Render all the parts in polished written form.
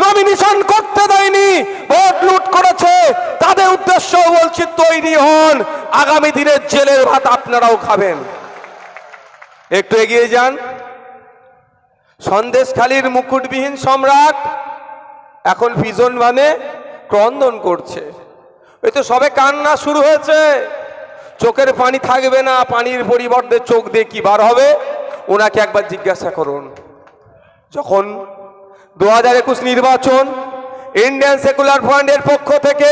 Nomination করতে দেয়নি, vote লুট করেছে, তাদের উদ্দেশ্য বলছি তৈরি হন, আগামী দিনের জেলের ভাত আপনারাও খাবেন। একটু এগিয়ে যান। সন্দেশখালীর মুকুটবিহীন সম্রাট এখন পিজন মানে ক্রন্দন করছে। এই তো সবে কান্না শুরু হয়েছে, চোখের পানি থাকবে না, পানির পরিবর্তে চোখ দিয়ে কি বার হবে ওনাকে একবার জিজ্ঞাসা করুন। যখন 2021 নির্বাচন ইন্ডিয়ান সেকুলার ফ্রন্টের পক্ষ থেকে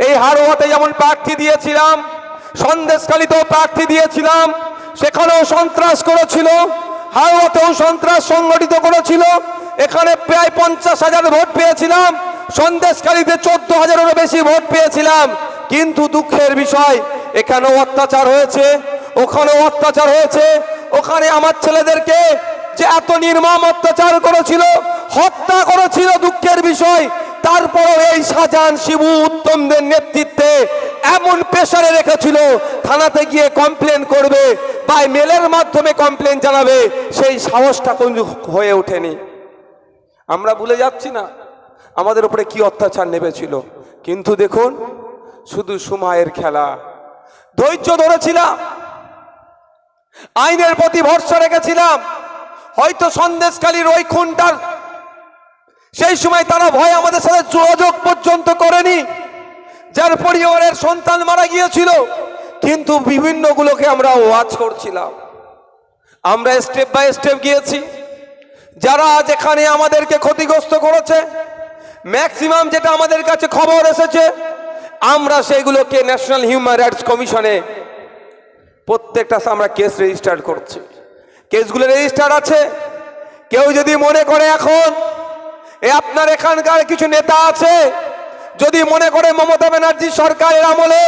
এই হারোয়াতে যেমন প্রার্থী দিয়েছিলাম, সন্দেশখালীতেও প্রার্থী দিয়েছিলাম, সেখানেও সন্ত্রাস করেছিল, হারোয়াতেও সন্ত্রাস সংগঠিত করেছিল। এখানে প্রায় 50,000 ভোট পেয়েছিলাম, সন্দেশখালীতে 14,000-এরও বেশি ভোট পেয়েছিলাম। কিন্তু দুঃখের বিষয়, এখানেও অত্যাচার হয়েছে, ওখানেও অত্যাচার হয়েছে। ওখানে আমার ছেলেদেরকে যে এত নির্মম অত্যাচার করেছিল, হত্যা করেছিল, দুঃখের বিষয়। তারপরও এই শাহজাহান, শিবু, উত্তমদের নেতৃত্বে এমন প্রেসারে রেখেছিল থানাতে গিয়ে কমপ্লেন করবে বা মেলের মাধ্যমে কমপ্লেন জানাবে, সেই সাহসটা কিন্তু হয়ে ওঠেনি। আমরা ভুলে যাচ্ছি না আমাদের উপরে কি অত্যাচার নেমেছিল। কিন্তু দেখুন, শুধু সময়ের খেলা। ধৈর্য ধরেছিলাম, আইনের প্রতি ভরসা রেখেছিলাম। হয়তো সন্দেশখালীর ওই খুনটার সেই সময় তারা ভয় আমাদের সাথে যোগাযোগ পর্যন্ত করেনি, যার পরিবারের সন্তান মারা গিয়েছিল। কিন্তু বিভিন্নগুলোকে আমরা ওয়াচ করছিলাম, আমরা স্টেপ বাই স্টেপ গিয়েছি। যারা আজ এখানে আমাদেরকে ক্ষতিগ্রস্ত করেছে, ম্যাক্সিমাম যেটা আমাদের কাছে খবর এসেছে, আমরা সেগুলোকে ন্যাশনাল হিউম্যান রাইটস কমিশনে প্রত্যেকটা আমরা কেস রেজিস্টার করছি। কেসগুলো রেজিস্টার আছে। কেউ যদি মনে করে এখন আপনার এখানকার কিছু নেতা আছে, যদি মনে করে মমতা ব্যানার্জি সরকারের আমলে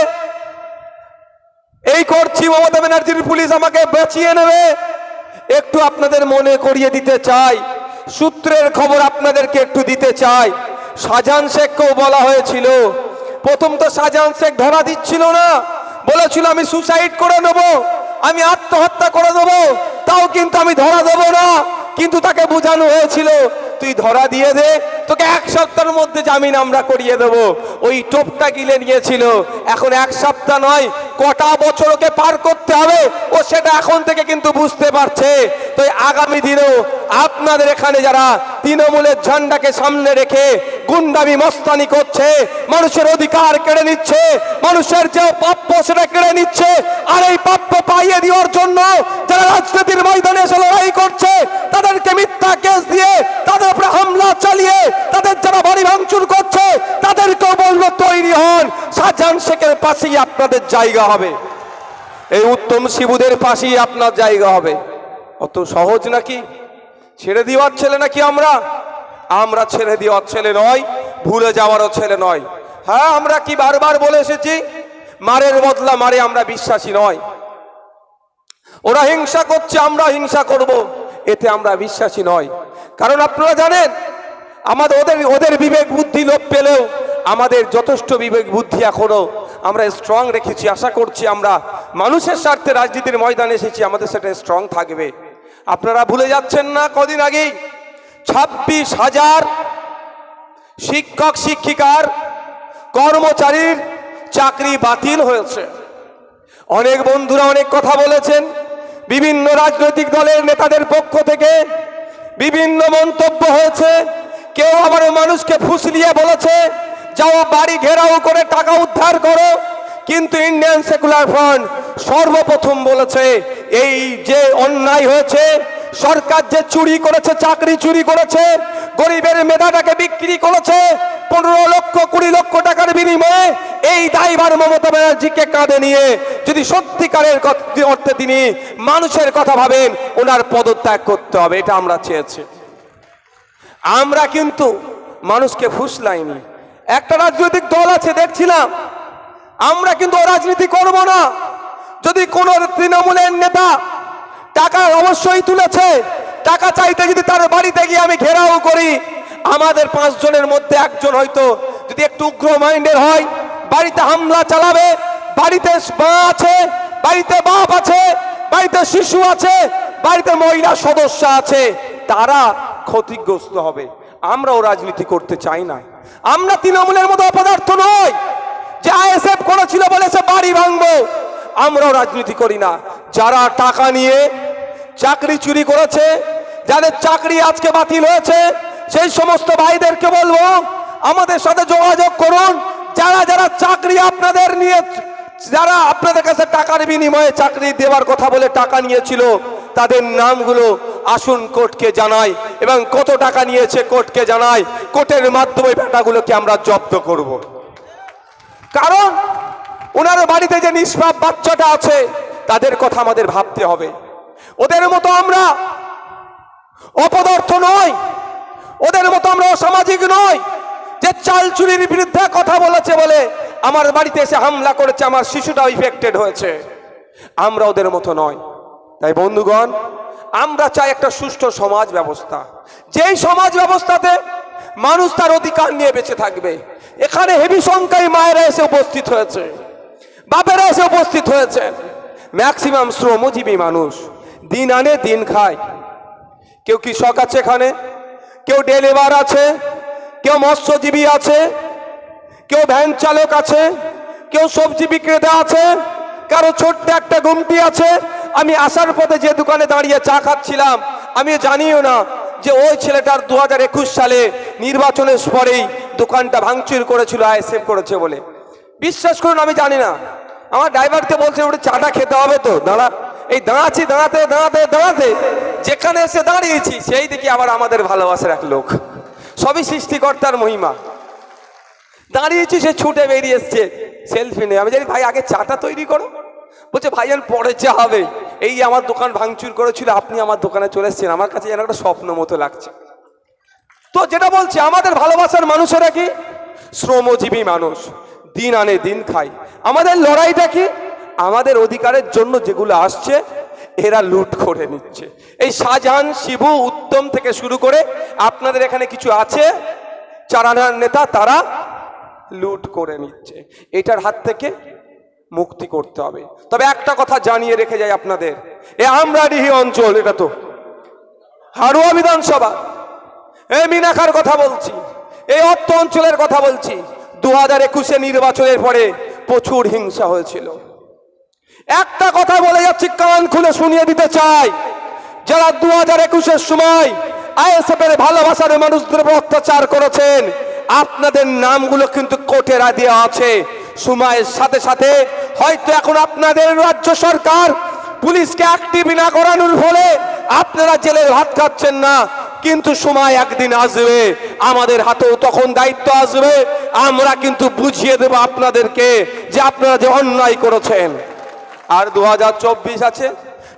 এই করছি, মমতা ব্যানার্জির পুলিশ আমাকে বাঁচিয়ে নেবে, একটু আপনাদের মনে করিয়ে দিতে চাই, সূত্রের খবর আপনাদেরকে একটু দিতে চাই। শাহজাহান শেখকেও বলা হয়েছিল, প্রথম তো শাহজাহান শেখ ধরা দিচ্ছিল না, বলেছিল আমি সুসাইড করে নেব, আমি আত্মহত্যা করে দেব, তাও কিন্তু আমি ধরা দেব না। কিন্তু তাকে বোঝানো হয়েছিল তুই ধরা দিয়ে দে, তোকে 1 সপ্তাহের মধ্যে জামিন আমরা করিয়ে দেব। ওই টোপটা গিলে নিয়েছিল। এখন 1 সপ্তাহ নয়, কটা বছর ওকে পার করতে হবে ও সেটা এখন থেকে কিন্তু বুঝতে পারছে। তো আগামী দিনেও আপনাদের এখানে যারা তৃণমূলের ঝান্ডাকে সামনে রেখে গুন্ডামি মস্তানি করছে, মানুষের অধিকার কেড়ে নিচ্ছে, মানুষের যে প্রাপ্য সেটা কেড়ে নিচ্ছে, আর এই প্রাপ্য পাইয়ে দেওয়ার জন্য যারা রাজনীতির ময়দানে এসে লড়াই করছে, তাদেরকে মিথ্যা কেস দিয়ে, তাদের উপরে হামলা চালিয়ে, তাদের যারা বাড়ি ভাঙচুর করছে, তাদেরকেও বললো তৈরি হন, শাহজাহান শেখের পাশেই আপনাদের জায়গা হবে, এই উত্তম শিবুদের পাশেই আপনার জায়গা হবে। অত সহজ নাকি? ছেড়ে দেওয়ার ছেলে নাকি আমরা? আমরা ছেড়ে দেওয়ার ছেলে নয়, ভুলে যাওয়ারও ছেলে নয়। হ্যাঁ, আমরা কি বারবার বলে এসেছি, মারের বদলা মারে আমরা বিশ্বাসী নয়। ওরা হিংসা করছে, আমরা হিংসা করব, এতে আমরা বিশ্বাসী নয়। কারণ আপনারা জানেন, আমাদের ওদের বিবেক বুদ্ধি লোপ পেলেও আমাদের যথেষ্ট বিবেক বুদ্ধি এখনো আমরা স্ট্রং রেখেছি। আশা করছি আমরা মানুষের স্বার্থে রাজনীতির ময়দানে এসেছি, আমাদের সেটা স্ট্রং থাকবে। আপনারা ভুলে যাচ্ছেন না, কদিন আগেই 26,000 শিক্ষক শিক্ষিকার কর্মচারীর চাকরি বাতিল হয়েছে। অনেক বন্ধুরা অনেক কথা বলেছেন, বিভিন্ন রাজনৈতিক দলের নেতাদের পক্ষ থেকে বিভিন্ন মন্তব্য হয়েছে। কেউ আবার মানুষকে ফুসলিয়ে বলেছে যাও বাড়ি ঘেরাও করে টাকা উদ্ধার করো। কিন্তু ইন্ডিয়ান সেকুলার ফ্রন্ট সর্বপ্রথম বলেছে এই যে অন্যায় হয়েছে, সরকার যে চুরি করেছে, চাকরি চুরি করেছে, গরিবের মেধাটাকে বিক্রি করেছে 15 লক্ষ 20 লক্ষ টাকার বিনিময়ে, এই দায়ভার মমতা ব্যানার্জিকে কাঁধে নিয়ে যদি সত্যিকারের অর্থে তিনি মানুষের কথা ভাবেন, ওনার পদত্যাগ করতে হবে। এটা আমরা চেয়েছি। আমরা কিন্তু মানুষকে ফুসলাইনি। একটা রাজনৈতিক দল আছে দেখছিলাম, আমরা কিন্তু রাজনীতি করব না। যদি কোন তৃণমূলের নেতা টাকা অবশ্যই তুলেছে, টাকা চাইতে যদি তার বাড়িতে গিয়ে আমি ঘেরাও করি, আমাদের 5 জনের মধ্যে একজন হয়তো যদি একটু উগ্র মাইন্ডের হয়, বাড়িতে হামলা চালাবে। বাড়িতে মা আছে, বাড়িতে বাপ আছে, বাড়িতে শিশু আছে, বাড়িতে মহিলা সদস্য আছে, তারা ক্ষতিগ্রস্ত হবে। আমরাও রাজনীতি করতে চাই না। আমরা তৃণমূলের মতো অপদার্থ নই যে আইএসএফ করেছিল বলে সে বাড়ি ভাঙবো। আমরাও রাজনীতি করি না। যারা টাকা নিয়ে চাকরি চুরি করেছে, যাদের চাকরি আজকে বাতিল হয়েছে, সেই সমস্ত ভাইদেরকে বলবো আমাদের সাথে যোগাযোগ করুন। যারা যারা চাকরি আপনাদের নিয়ে, যারা আপনাদের কাছে টাকার বিনিময়ে চাকরি দেওয়ার কথা বলে টাকা নিয়েছিল, তাদের নামগুলো আসুন কোর্টকে জানাই, এবং কত টাকা নিয়েছে কোর্টকে জানাই। কোর্টের মাধ্যমে টাকাগুলোকে আমরা জব্দ করব। কারণ ওনার বাড়িতে যে নিষ্পাপ বাচ্চাটা আছে, তাদের কথা আমাদের ভাবতে হবে। ওদের মতো আমরা অপদার্থ নয়, ওদের মতো আমরা অসামাজিক নয় যে চাল চুরির বিরুদ্ধে কথা বলেছে বলে আমার বাড়িতে এসে হামলা করেছে, আমার শিশুটাও ইফেক্টেড হয়েছে। আমরা ওদের মতো নয়। তাই বন্ধুগণ, আমরা চাই একটা সুষ্ঠু সমাজ ব্যবস্থা, যেই সমাজ ব্যবস্থাতে মানুষ তার অধিকার নিয়ে বেঁচে থাকবে। এখানে হেভি সংখ্যায় মায়েরা এসে উপস্থিত হয়েছে, বাপেরা এসে উপস্থিত হয়েছেন। ম্যাক্সিমাম শ্রমজীবী মানুষ, দিন আনে দিন খায়। কেউ কৃষক আছে এখানে, কেউ ডেলিভার আছে, কেউ মৎস্যজীবী আছে, কেউ ভ্যান চালক আছে, কেউ সবজি বিক্রেতা আছে, কারো ছোট্ট একটা গুমটি আছে। আমি আসার পথে যে দোকানে দাঁড়িয়ে চা খাচ্ছিলাম, আমি জানিও না যে ওই ছেলেটার 2021 সালে নির্বাচনের পরেই দোকানটা ভাঙচুর করেছিল আইএসএফ করেছে বলে। বিশ্বাস করুন, আমি জানি না। আমার ড্রাইভারকে বলছে ওটা চাটা খেতে হবে তো, দাঁড়া। এই দাঁড়াচ্ছি, দাঁড়াতে দাঁড়াতে দাঁড়াতে যেখানে এসে দাঁড়িয়েছি সেই দিকে আবার আমাদের ভালোবাসার এক লোক, সবই সৃষ্টিকর্তার মহিমা। দাঁড়িয়েছি, সে ছুটে বেরিয়ে এসছে সেলফি নিয়ে। আমি জানি ভাই আগে চাটা তৈরি করো। বলছে ভাইজান পরে চা হবে। এই আমার দোকান ভাঙচুর করেছিল, আপনি আমার দোকানে চলে এসছেন, আমার কাছে যেন একটা স্বপ্ন মতো লাগছে। তো যেটা বলছি, আমাদের ভালোবাসার মানুষেরা কি শ্রমজীবী মানুষ, দিন আনে দিন খায়। আমাদের লড়াইটা কি? আমাদের অধিকারের জন্য যেগুলো আসছে এরা লুট করে নিচ্ছে। এই শাহজাহান, শিবু, উত্তম থেকে শুরু করে আপনাদের এখানে কিছু আছে চারানার নেতা, তারা লুট করে নিচ্ছে। এটার হাত থেকে মুক্তি করতে হবে। তবে একটা কথা জানিয়ে রেখে যাই আপনাদের, এই আমরাডিহি অঞ্চল, এটা তো হাড়ুয়া বিধানসভা, এই মিনাখার কথা বলছি, এই অত্ত অঞ্চলের কথা বলছি। 2021 নির্বাচনের পরে প্রচুর হিংসা হয়েছিল। একটা কথা বলে যাচ্ছি, কান খুলে শুনিয়ে দিতে চাই, যারা 2021 সময় আইএসএফ এর ভালোবাসার মানুষদের উপর অত্যাচার করেছেন, আপনাদের নামগুলো কিন্তু কোর্টে রায় দেওয়া আছে। সময়ের সাথে সাথে হয়তো এখন আপনাদের রাজ্য সরকার পুলিশকে অ্যাক্টিভ না করানোর ফলে আপনারা জেলের ভাত খাচ্ছেন না, কিন্তু সময় একদিন আসবে, আমাদের হাতেও তখন দায়িত্ব আসবে। আমরা কিন্তু বুঝিয়ে দেব আপনাদেরকে যে আপনারা যে অন্যায় করেছেন। আর 2024 আছে,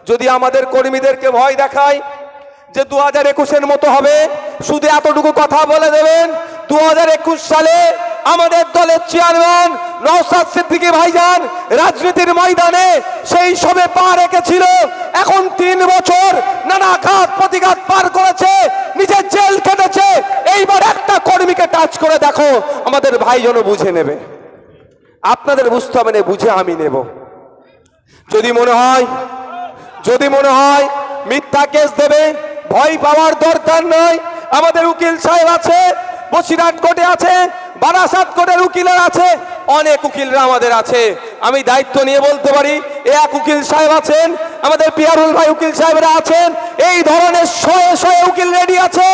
যদি আমাদের কর্মীদেরকে ভয় দেখায় যে 2021 মতো হবে, শুধু এতটুকু কথা বলে দেবেন, 2021 সালে আমাদের দলের চেয়ারম্যান নওশাদ সিদ্দিকী ভাইজান রাজনীতির ময়দানে সেই সবে পা রেখেছিল। এখন 3 বছর নানা ঘাত প্রতিঘাত পার করেছে, নিজের জেল কেটেছে। এইবার একটা কর্মীকে টাচ করে দেখো, আমাদের ভাইজন বুঝে নেবে। আপনাদের বুঝতে হবে না, বুঝে আমি নেব। যদি মনে হয় মিথ্যা কেস দেবে, ভয় পাওয়ার দরকার নয়। আমাদের উকিল সাহেব আছে, বসিরহাট কোর্টে আছে, বারাসাত কোর্টের উকিলের আছে, অনেক উকিলরা আমাদের আছে। আমি দায়িত্ব নিয়ে বলতে পারি, এক উকিল সাহেব আছেন, আমাদের পিয়ারুল ভাই উকিল সাহেবরা আছেন, এই ধরনের শয়ে উকিল রেডি আছে।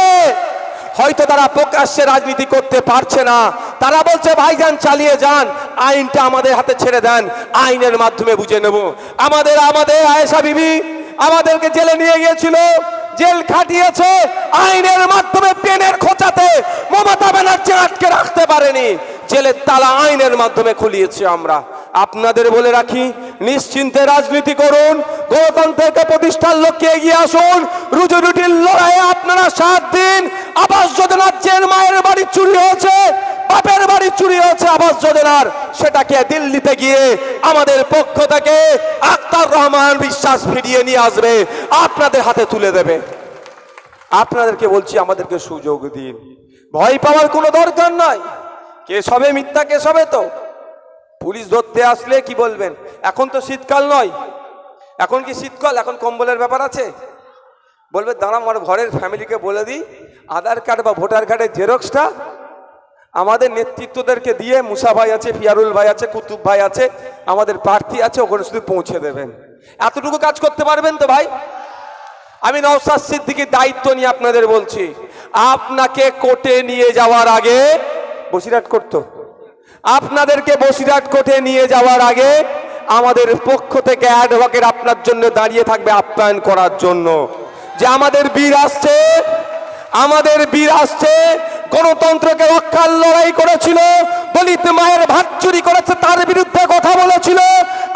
হয়তো তারা প্রকাশ্যে রাজনীতি করতে পারছে না, তারা বলছে ভাইজান চালিয়ে যান, আইনটা আমাদের হাতে ছেড়ে দেন, আইনের মাধ্যমে বুঝে নেব। আমাদের আয়েশা বিবি আমাদেরকে জেলে নিয়ে গিয়েছিল, জেল খাটিয়েছে, আইনের মাধ্যমে পেনের খোঁচাতে মমতা ব্যানার্জি আটকে রাখতে পারেনি, জেলের তালা আইনের মাধ্যমে খুলিয়েছি আমরা। আপনাদের বলে রাখি, নিশ্চিন্তে রাজনীতি করুন, গণতন্ত্রকে প্রতিষ্ঠার লক্ষ্যে এগিয়ে আসুন। রুজি রুটির লড়াইয়ে আপনারা সাথ দিন। আবাস যোজনার যে মায়ের বাড়ি চুরি হয়েছে, বাপের বাড়ি চুরি হয়েছে আবাস যোজনার, সেটাকে দিল্লিতে গিয়ে আমাদের পক্ষ থেকে আখতার রহমান বিশ্বাস ফিরিয়ে নিয়ে আসবে, আপনাদের হাতে তুলে দেবে। আপনাদেরকে বলছি, আমাদেরকে সুযোগ দিন, ভয় পাওয়ার কোনো দরকার নাই। কেস হবে, মিথ্যা কেস হবে, তো পুলিশ ধরতে আসলে কি বলবেন? এখন তো শীতকাল নয়, এখন কি শীতকাল? এখন কম্বলের ব্যাপার আছে, বলবে দাঁড়া আমার ঘরের ফ্যামিলিকে বলে দিই আধার কার্ড বা ভোটার কার্ডের জেরক্সটা আমাদের নেতৃত্বদেরকে দিয়ে, মুসা ভাই আছে, ফিয়ারুল ভাই আছে, কুতুব ভাই আছে, আমাদের প্রার্থী আছে, ওখানে শুধু পৌঁছে দেবেন। এতটুকু কাজ করতে পারবেন তো ভাই? আমি নওশাদ সিদ্দিকীর দায়িত্ব নিয়ে আপনাদের বলছি, আপনাকে কোর্টে নিয়ে যাওয়ার আগে বসিরহাট করতো, আপনাদেরকে বসিরহাট কোর্টে নিয়ে যাওয়ার আগে আমাদের পক্ষ থেকে অ্যাডভোকেট আপনার জন্য দাঁড়িয়ে থাকবে আপ্যায়ন করার জন্য, যে আমাদের বীর আসছে, আমাদের বীর আসছে, গণতন্ত্রকে রক্ষার লড়াই করেছিল, দলিত মায়ের ভাত চুরি করেছে তার বিরুদ্ধে কথা বলেছিল,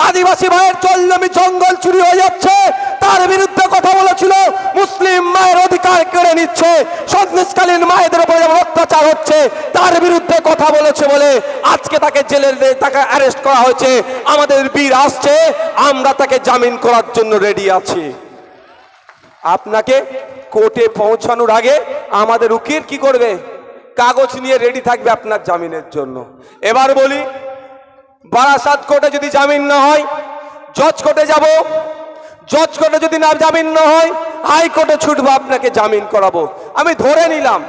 আদিবাসী ভাইয়ের জমি জঙ্গল চুরি হয়ে যাচ্ছে তার বিরুদ্ধে কথা বলেছিল, মুসলিম মায়ের অধিকার কেড়ে নিচ্ছে, সন্দেশকালীন মায়েদের উপরে অত্যাচার হচ্ছে তার বিরুদ্ধে কথা বলেছে বলে আজকে তাকে জেলে তাকে অ্যারেস্ট করা হয়েছে। আমাদের বীর আসছে, আমরা তাকে জামিন করার জন্য রেডি আছি। আপনাকে কোর্টে পৌঁছানোর আগে আমাদের উকিল কি করবে? কাগজ নিয়ে রেডি থাকবে আপনার জামিনের জন্য। এবার বলি, বারাসাত কোর্টে যদি জামিন না হয় জজ কোর্টে যাব, জজ কোর্টে যদি না জামিন না হয় হাইকোর্টে ছুটবো, আপনাকে জামিন করাবো। আমি ধরে নিলাম,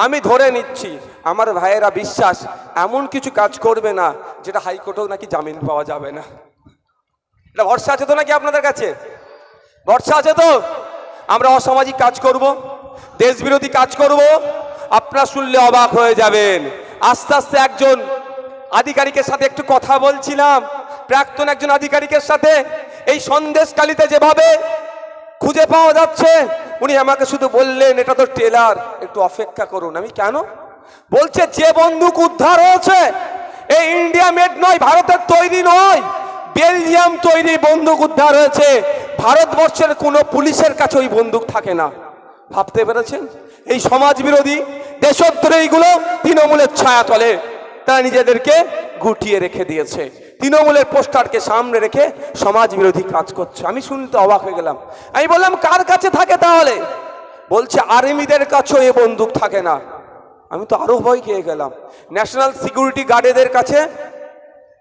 আমি ধরে নিচ্ছি আমার ভাইয়েরা বিশ্বাস এমন কিছু কাজ করবে না যেটা হাইকোর্টেও নাকি জামিন পাওয়া যাবে না। এটা ভরসা আছে তো নাকি আপনাদের কাছে? ভরসা আছে তো? আমরা অসামাজিক কাজ করব, দেশ বিরোধী কাজ করব, আপনারা শুনলে অবাক হয়ে যাবেন। আস্তে আস্তে একজন আধিকারিকের সাথে একটু কথা বলছিলাম, প্রাক্তন একজন আধিকারিকের সাথে, এই সন্দেশখালিতে যেভাবে খুঁজে পাওয়া যাচ্ছে, উনি আমাকে শুধু বললেন এটা তো টেলার, একটু অপেক্ষা করুন। আমি কেন? বলছে যে বন্দুক উদ্ধার হয়েছে এই ইন্ডিয়া মেড নয়, ভারতের তৈরি নয়, বেলজিয়াম তৈরি বন্দুক উদ্ধার হয়েছে। ভারতবর্ষের কোনো পুলিশের কাছে ওই বন্দুক থাকে না। ভাবতে পেরেছেন? এই সমাজ বিরোধী দেশদ্রোহীগুলো তৃণমূলের ছায়া তলে তারা নিজেদেরকে গুটিয়ে রেখে দিয়েছে, তৃণমূলের পোস্টারকে সামনে রেখে সমাজ বিরোধী কাজ করছে। আমি শুনতে অবাক হয়ে গেলাম। আমি বললাম কার কাছে থাকে তাহলে? বলছে আর্মিদের কাছেও এ বন্দুক থাকে না। আমি তো আরো ভয় খেয়ে গেলাম। ন্যাশনাল সিকিউরিটি গার্ডেদের কাছে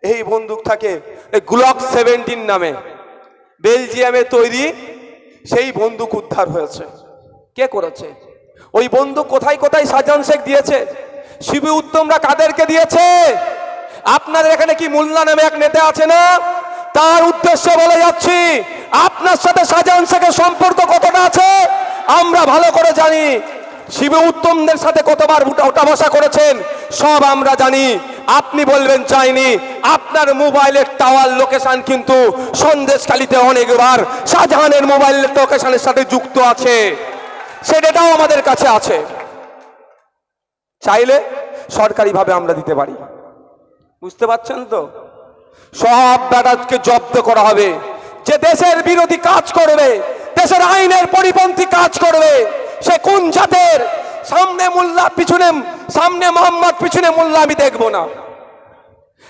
এই বন্দুক থাকে, এই গ্লক 17 নামে বেলজিয়ামে তৈরি সেই বন্দুক উদ্ধার হয়েছে। কে করেছে? ওই বন্দুক কোথায় কোথায় শাহজাহান শেখ দিয়েছে, শিবু উত্তমরা কাদেরকে দিয়েছে? আপনাদের এখানে কি মোল্লা নামে এক নেতা আছে না, তার উদ্দেশ্যে বলে যাচ্ছি, আপনার সাথে শাহজাহান শেখের সম্পর্ক কতটা আছে আমরা ভালো করে জানি। শিবু উত্তমদের সাথে কতবার ওঠা বসা করেছেন সব আমরা জানি। আপনি বলবেন চাইনি, আপনার মোবাইলের টাওয়ার লোকেশন কিন্তু সন্দেশখালিতে অনেকবার শাহজাহানের মোবাইলের লোকেশনের সাথে যুক্ত আছে, সেটাও আমাদের কাছে আছে। চাইলে সরকারিভাবে আমরা দিতে পারি। বুঝতে পারছেন তো? সব ব্যাটাকে জব্দ করা হবে। যে দেশের বিরোধী কাজ করবে, দেশের আইনের পরিপন্থী কাজ করবে, সে কোন জাতের, সামনে মোল্লা পিছনে, সামনে মোহাম্মদ পিছনে মোল্লা আমি দেখব না,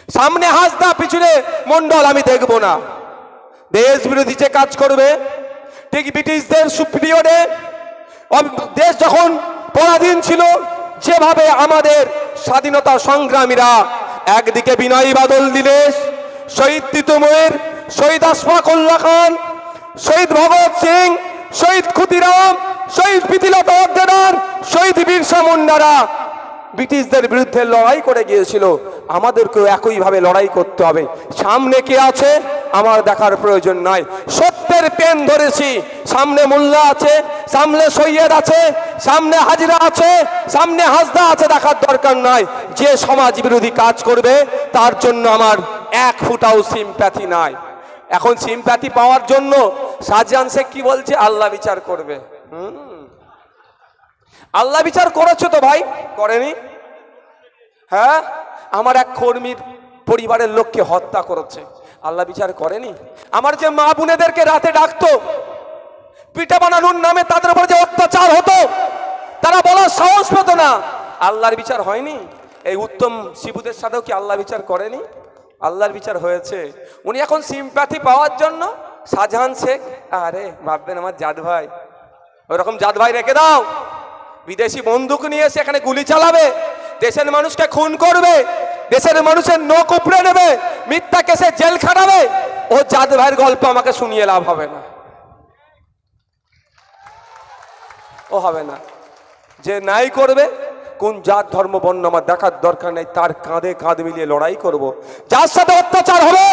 সামনে হাসদা পিছনে মন্ডল আমি দেখব না। দেশ বিরোধী যে কাজ করবে, ঠিক ব্রিটিশদের পিরিয়ডে দেশ যখন পরাধীন ছিল, যেভাবে আমাদের স্বাধীনতা সংগ্রামীরা একদিকে বিনয় বাদল দীনেশ, শহীদ তিতুমীর, শহীদ আশফাক উল্লাহ খান, শহীদ ভগৎ সিং, শহীদ ক্ষুদিরাম, শহীদ প্রীতিলতা ওয়াদ্দেদার, শহীদ বিরসা মুন্ডারা ব্রিটিশদের বিরুদ্ধে লড়াই করে গিয়েছিল, আমাদেরকেও একইভাবে লড়াই করতে হবে। সামনে কে আছে আমার দেখার প্রয়োজন নাই, সত্যের পেন ধরেছি। সামনে মোল্লা আছে, সামনে সৈয়দ আছে, সামনে হাজিরা আছে, সামনে হাসদা আছে, দেখার দরকার নাই। যে সমাজ বিরোধী কাজ করবে তার জন্য আমার এক ফুটাও সিম্প্যাথি নাই। এখন সিম্প্যাথি পাওয়ার জন্য শাহজাহান শেখ কি বলছে? আল্লাহ বিচার করবে। আল্লাহ বিচার করেছে তো ভাই? করেনি? হ্যাঁ, আমার এক কর্মীর পরিবারের লোককে হত্যা করেছে, আল্লাহ বিচার করেনি? আমার যে মা বোনেদেরকে রাতে ডাকতো, পিঠা বানানোর নামে তাদের উপর যে অত্যাচার হতো, তারা বলার সাহস পেত না, আল্লাহর বিচার হয়নি? এই উত্তম শিবুদের সাথেও কি আল্লাহ বিচার করেনি? আল্লাহর বিচার হয়েছে। উনি এখন সিম্প্যাথি পাওয়ার জন্য শাহজাহান শেখ, আরে ভাববেন আমার জাত ভাই, ওইরকম জাত ভাই রেখে দাও, বিদেশি বন্দুক নিয়ে এসে এখানে গুলি চালাবে, দেশের মানুষকে খুন করবে, দেশের মানুষের নখ উপড়ে নেবে, মিথ্যা কেসে জেল খাটাবে, ও জাত ভাইয়ের গল্প আমাকে শুনিয়ে লাভ হবে না। ও হবে না। যে ন্যায় করবে, কোন জাত ধর্ম বর্ণ আমার দেখার দরকার নেই, তার কাঁধে কাঁধ মিলিয়ে লড়াই করব। যার সাথে অত্যাচার হবে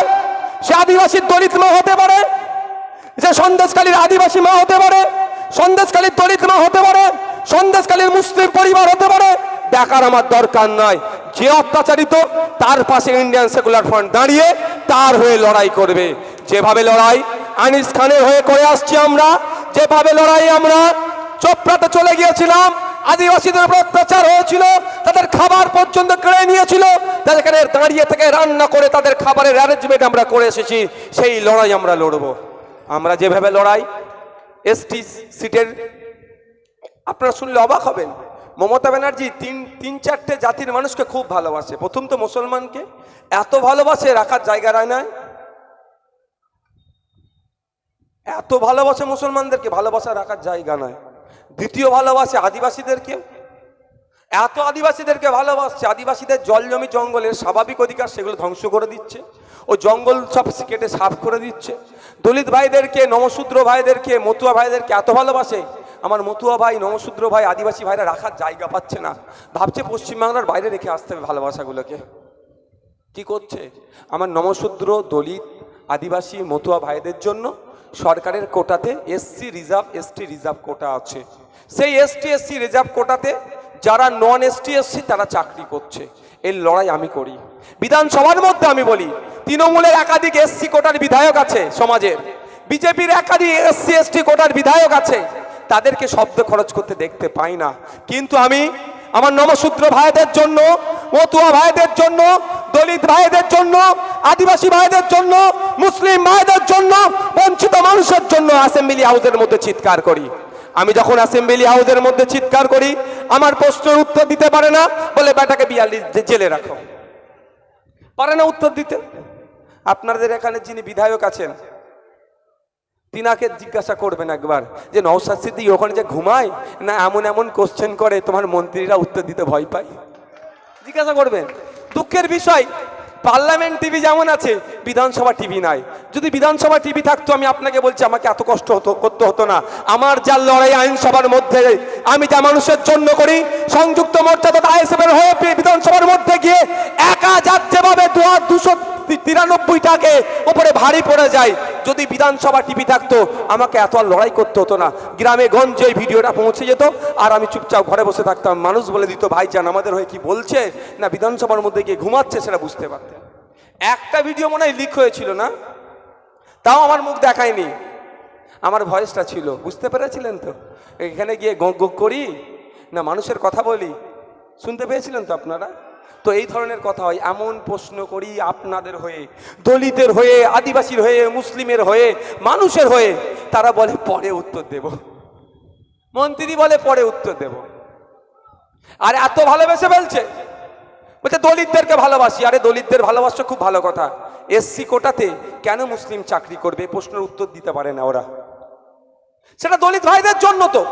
সে আদিবাসীর দলিত মা হতে পারে, যে সন্দেশকালীর আদিবাসী মা হতে পারে, সন্দেশকালীর দলিত মা হতে পারে, সন্দেশকালীর মুসলিম পরিবার হতে পারে, দেখার আমার দরকার নাই। যে অত্যাচারিত তার পাশে ইন্ডিয়ান সেকুলার ফ্রন্ট দাঁড়িয়ে তার হয়ে লড়াই করবে। যেভাবে লড়াই আনিস খানের হয়ে করে আসছি আমরা, যেভাবে লড়াই আমরা চোপড়াতে চলে গিয়েছিলাম, আদিবাসীদের উপর অত্যাচার হয়েছিল, তাদের খাবার পর্যন্ত কেড়ে নিয়েছিল, তাদেরকে দাঁড়িয়ে থেকে রান্না করে তাদের খাবারের অ্যারেঞ্জমেন্ট আমরা করে এসেছি। সেই লড়াই আমরা লড়বো। আমরা যেভাবে লড়াই এসটি সিটের, আপনারা শুনলে অবাক হবেন, মমতা ব্যানার্জি তিন চারটে জাতির মানুষকে খুব ভালোবাসে। প্রথম তো মুসলমানকে এত ভালোবাসে, রাখার জায়গা নাই। এত ভালোবাসে মুসলমানদেরকে, ভালোবাসা রাখার জায়গা নাই। দ্বিতীয় ভালোবাসে আদিবাসীদেরকে, এত আদিবাসীদেরকে ভালোবাসছে, আদিবাসীদের জল জমি জঙ্গলের স্বাভাবিক অধিকার সেগুলো ধ্বংস করে দিচ্ছে, ও জঙ্গল সব কেটে সাফ করে দিচ্ছে। দলিত ভাইদেরকে, নমশূদ্র ভাইদেরকে, মতুয়া ভাইদেরকে এত ভালোবাসে। আমার মতুয়া ভাই, নমশূদ্র ভাই, আদিবাসী ভাইরা রাখার জায়গা পাচ্ছে না, ভাবছে পশ্চিমবাংলার বাইরে রেখে আসতে হবে ভালোবাসাগুলোকে। কি করছে? আমার নমশূদ্র, দলিত, আদিবাসী, মতুয়া ভাইদের জন্য সরকারের কোটাতে এসসি রিজার্ভ, এসটি রিজার্ভ কোটা আছে। সেই এসটি এসসি রিজার্ভ কোটাতে যারা নন এসটি এসসি তারা চাকরি করছে। এই লড়াই আমি করি। বিধানসভার মধ্যে আমি বলি, তৃণমূলের একাধিক এসসি কোটার বিধায়ক আছে সমাজের, বিজেপির একাধিক এসসি এসটি কোটার বিধায়ক আছে, তাদেরকে শব্দ খরচ করতে দেখতে পাই না। কিন্তু আমি আমার নমশূদ্র ভাইদের জন্য, মতুয়া ভাইদের জন্য, দলিত ভাইদের জন্য, আদিবাসী ভাইদের জন্য, মুসলিম ভাইদের জন্য, বঞ্চিত মানুষের জন্য অ্যাসেম্বলি হাউসের মধ্যে চিৎকার করি। আমি যখন অ্যাসেম্বলি হাউসের মধ্যে চিৎকার করি, আমার প্রশ্নের উত্তর দিতে পারে না, বলে বেটাকে 42 জেলে রাখো, পারে না উত্তর দিতে। আপনাদের এখানে যিনি বিধায়ক আছেন তিনাকে জিজ্ঞাসা করবেন একবার, যে নওশাদ সিদ্দিকী ওখানে যে ঘুমায় না এমন এমন কোশ্চেন করে তোমার মন্ত্রীরা উত্তর দিতে ভয় পায়, জিজ্ঞাসা করবেন। দুঃখের বিষয়, পার্লামেন্ট টিভি যেমন আছে, বিধানসভা টিভি নাই। যদি বিধানসভা টিভি থাকতো, আমি আপনাকে বলছি, আমাকে এত কষ্ট করতে হতো না। আমার যা লড়াই আইনসভার মধ্যে, আমি যা মানুষের জন্য করি, সংযুক্ত মোর্চা তথা আইএসএফের হয়ে বিধানসভার মধ্যে গিয়ে একা যেভাবে 293টাকে উপরে ভারী পড়ে যায়, যদি বিধানসভা টিভি থাকতো আমাকে এত আর লড়াই করতে হতো না। গ্রামে গঞ্জে ভিডিওটা পৌঁছে যেত, আর আমি চুপচাপ ঘরে বসে থাকতাম। মানুষ বলে দিত ভাইজান আমাদের হয়ে কি বলছে, না বিধানসভার মধ্যে গিয়ে ঘুমাচ্ছে, সেটা বুঝতে পারতেন। একটা ভিডিও মনে হয় লিক হয়েছিল না, তাও আমার মুখ দেখায়নি, আমার ভয়েসটা ছিল, বুঝতে পেরেছিলেন তো? এখানে গিয়ে গো গো করি না মানুষের কথা বলি, শুনতে পেয়েছিলেন তো আপনারা? তো এই ধরনের কথা হয়। এমন প্রশ্ন করি আপনাদের হয়ে, দলিতের হয়ে, আদিবাসীর হয়ে, মুসলিমের হয়ে, মানুষের হয়ে, তারা বলে পরে উত্তর দেব, মন্ত্রী বলে পরে উত্তর দেব। আর এত ভালোবেসে ফেলছে, বলছে দলিতদেরকে ভালোবাসি। আরে দলিতদের ভালোবাসা খুব ভালো কথা, এসসি কোটাতে কেন মুসলিম চাকরি করবে প্রশ্নের উত্তর দিতে পারে না ওরা। সেটা দলিত ভাইদের জন্য তো।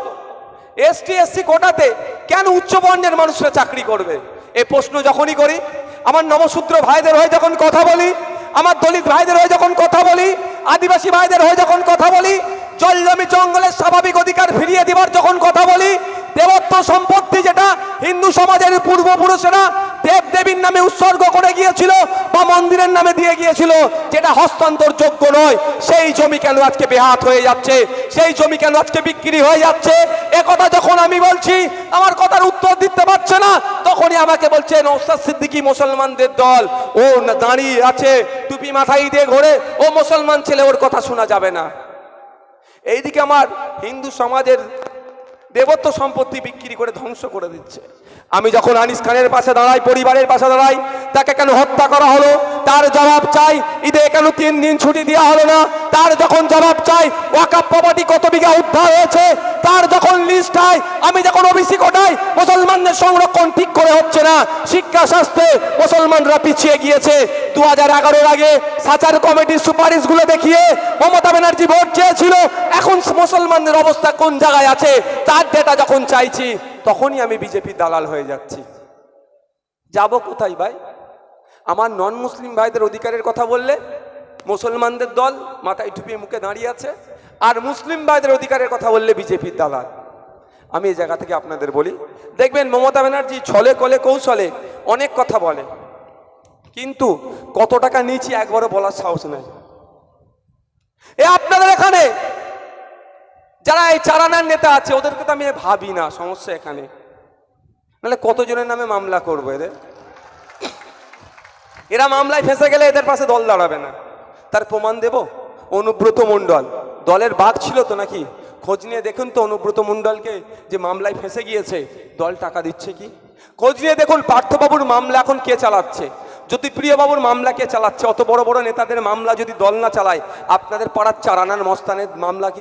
এসটি এসসি কোটাতে কেন উচ্চবর্ণের মানুষরা চাকরি করবে, এই প্রশ্ন যখনই করি, আমার নমশূদ্র ভাইদের হয়ে যখন কথা বলি, আমার দলিত ভাইদের হয়ে যখন কথা বলি, আদিবাসী ভাইদের হয়ে যখন কথা বলি, জল জমি জঙ্গলের স্বাভাবিক অধিকার ফিরিয়ে দেবার যখন কথা বলি, দেবত্ব সম্পত্তি যেটা হিন্দু সমাজের পূর্বপুরুষেরা দেব দেবীর নামে উৎসর্গ করে গিয়েছিল বা মন্দিরের নামে দিয়ে গিয়েছিল, যেটা হস্তান্তরযোগ্য নয়, সেই জমি কেন আজকে বেহাত হয়ে যাচ্ছে, সেই জমি কেন আজকে বিক্রি হয়ে যাচ্ছে, একথা যখন আমি বলছি আমার কথার উত্তর দিতে পারছে না, তখনই আমাকে বলছে নওশাদ সিদ্দিকী মুসলমানদের দল, ও দাঁড়িয়ে আছে টুপি মাথায় দিয়ে ঘোরে, ও মুসলমান ছেলে, ওর কথা শোনা যাবে না। এইদিকে আমার হিন্দু সমাজের দেবত্ব সম্পত্তি বিক্রি করে ধ্বংস করে দিচ্ছে। আমি যখন আনিস খানের পাশে দাঁড়াই, পরিবারের পাশে দাঁড়াই, তাকে কেন হত্যা করা হলো তার জবাব চাই। ঈদে কেন 3 দিন ছুটি দেওয়া হলো না তার যখন জবাব চাই। ওয়াকফ প্রপার্টি কত বিঘা উদ্ধার হয়েছে তার যখন লিস্ট হয়। আমি যখন ওবিসি কোটায় মুসলমানদের সংরক্ষণ ঠিক করে হচ্ছে না, শিক্ষা স্বাস্থ্যে মুসলমানরা পিছিয়ে গিয়েছে। 2011-এর আগে সাচার কমিটির সুপারিশগুলো দেখিয়ে মমতা ব্যানার্জি ভোট চেয়েছিল, এখন মুসলমানদের অবস্থা কোন জায়গায় আছে তার ডেটা যখন চাইছি, তখনই আমি বিজেপি দালাল হয়ে যাচ্ছি। যাব কোথায় ভাই? আমার নন মুসলিম ভাইদের অধিকারের কথা বললে মুসলমানদের দল মাথায় টুপি মুখে দাঁড়িয়ে আছে, আর মুসলিম ভাইদের অধিকারের কথা বললে বিজেপির দালাল। আমি এই জায়গা থেকে আপনাদের বলি, দেখবেন মমতা ব্যানার্জি ছলে কলে কৌশলে অনেক কথা বলে, কিন্তু কত টাকা নিয়েছি একবারও বলার সাহস নেই। আপনাদের এখানে যারা এই চারানার নেতা আছে ওদেরকে তো আমি ভাবি না, সমস্যা এখানে। নাহলে কতজনের নামে মামলা করবো এরা মামলায় ফেঁসে গেলে এদের পাশে দল দাঁড়াবে না। তার প্রমাণ দেব, অনুব্রত মণ্ডল দলের বাঘ ছিল তো নাকি? খোঁজ নিয়ে দেখুন তো অনুব্রত মণ্ডলকে যে মামলায় ফেঁসে গিয়েছে দল টাকা দিচ্ছে কি? খোঁজ নিয়ে দেখুন পার্থবাবুর মামলা এখন কে চালাচ্ছে, জ্যোতিপ্রিয়বাবুর মামলা কে চালাচ্ছে? অত বড় বড় নেতাদের মামলা যদি দল না চালায়, আপনাদের পাড়ার চারানার মস্তানের মামলা কি